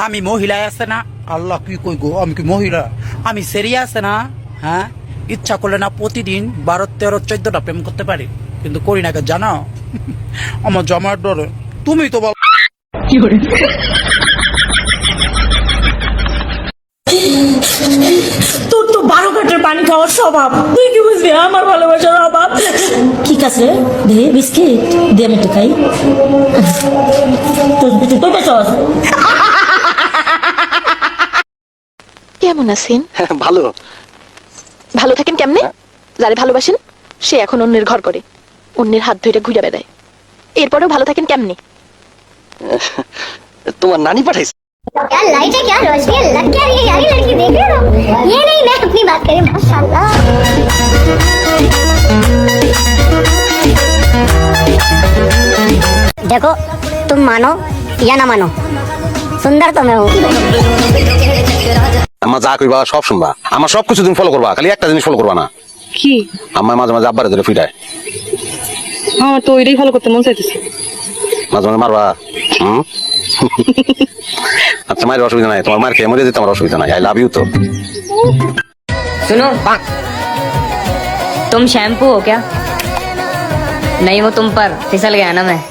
আমি মহিলা আছে না, আল্লাহ কি কই গো, আমি কি মহিলা? আমি সেরিয়া আছে না, হ্যাঁ, ইচ্ছা করলে না প্রতিদিন 12, 13, 14টা প্রেম করতে পারি, কিন্তু করি না। জানো আমার জমার ডরে। তুমি তো বল। তোর তো 12 ঘাটের পানি খাওয়ার স্বভাব, তুই কি বুঝবি আমার ভালোবাসার অভাব? ঠিক আছে, দে বিস্কিট দে, আমি একটু খাই। তুই পেছস। কেমন আছেন? ভালো। ভালো থাকেন কেমনে? যারে ভালোবাসেন সে এখন অন্যের ঘর করে, অন্যের হাত ধরে ঘুরে বেড়ায়, এরপরেও ভালো থাকেন কেমনে? তোমার নানি পাঠাইছে। यार लाइट है क्या, रोशनी लग क्या रही है यार, ये लड़की देख रहे हो? ये नहीं, मैं अपनी बात करें। माशाल्लाह। देखो तुम मानो या ना मानो, सुंदर तो मैं हूँ। আমার যা কইবা সব শুনবা, আমার সবকিছু তুমি ফলো করবা, খালি একটা জিনিস ফলো করবা না। কি? আমার মাঝে মাঝে আব্বারে ধরে ফিরায়, আমার তো ওইটাই ফলো করতে মন চাইতেছে। মাঝে মাঝে মারবা। আচ্ছা, মায়ের অসুবিধা নাই, তোমার মায়ের খেয়ে মরে যেতে আমার অসুবিধা নাই। I love you. তো सुनो, तुम शैम्पू हो क्या? नहीं, वो तुम पर फिसल गया ना मैं।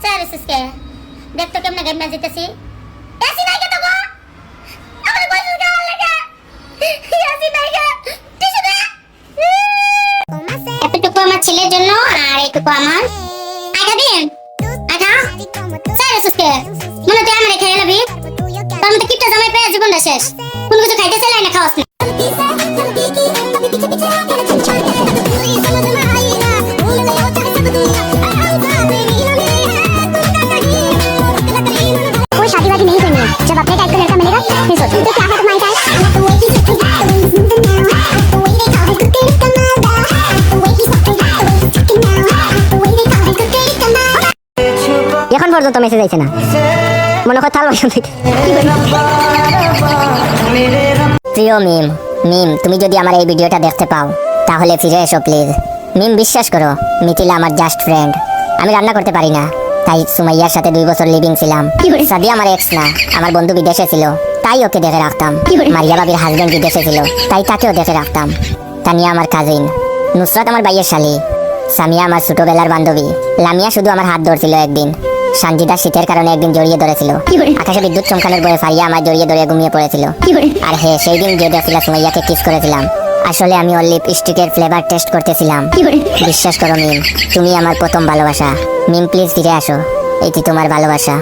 স্যার এসএসকে দেখ তো কেমনে গেম না জিতেছি। এসি নাই কে তো গো, আমার কইছো কে লাগা, এসি নাই কে টিসু দে। এতটুকু আমার ছেলের জন্য আর এটুকু আমার আগা দিন আগা। স্যার এসএসকে মনে তো আমার খেয়ে লবি, তার মধ্যে কিপটা জামাই পেয়ে জীবনটা শেষ। কোন কিছু খাইতে চাইলে না, খাওয়াস না। कोई शादी वादी नहीं करनी है, जब अपने टाइप का लड़का मिलेगा फिर सोचो तो क्या है तुम्हारी टाइप। এখন পর্যন্ত মেসেজ আইছে না, মনে হয় থাল বাসন থেকে। প্রিয় মিম, তুমি যদি আমার এই ভিডিওটা দেখতে পাও তাহলে ফিরে এসো প্লিজ। মিম, বিশ্বাস করো মিথিলা আমার জাস্ট ফ্রেন্ড। আমি রান্না করতে পারি না, তাই সুমাইয়ার সাথে 2 বছর লিভিং ছিলাম। সাদিয়া আমার এক্স না, আমার বন্ধু বিদেশে ছিল, তাই ওকে দেখে রাখতাম। মারিয়া বাবির হাজবেন্ড বিদেশে ছিল, তাই তাকেও দেখে রাখতাম। তানিয়া আমার কাজিন, নুসরাত আমার ভাইয়ের শালী, সামিয়া আমার ছোটবেলার বান্ধবী, লামিয়া শুধু আমার হাত ধরছিল একদিন, সঞ্জিতা শীতের কারণে একদিন জড়িয়ে ধরেছিল, আকাশে বিদ্যুৎ চমকানোর ভয়ে ফারিয়া আমার জড়িয়ে ধরে ঘুমিয়ে পড়েছিল। আর হ্যাঁ, সেই দিন যে দেখছিল সুমাইয়াকে কিস করেছিলাম, আসলে আমি ওর লিপস্টিকের ফ্লেভার টেস্ট করতেছিলাম। বিশ্বাস করো মিম, তুমি আমার প্রথম ভালোবাসা। মিম প্লিজ ফিরে আসো, এটি তোমার ভালোবাসা।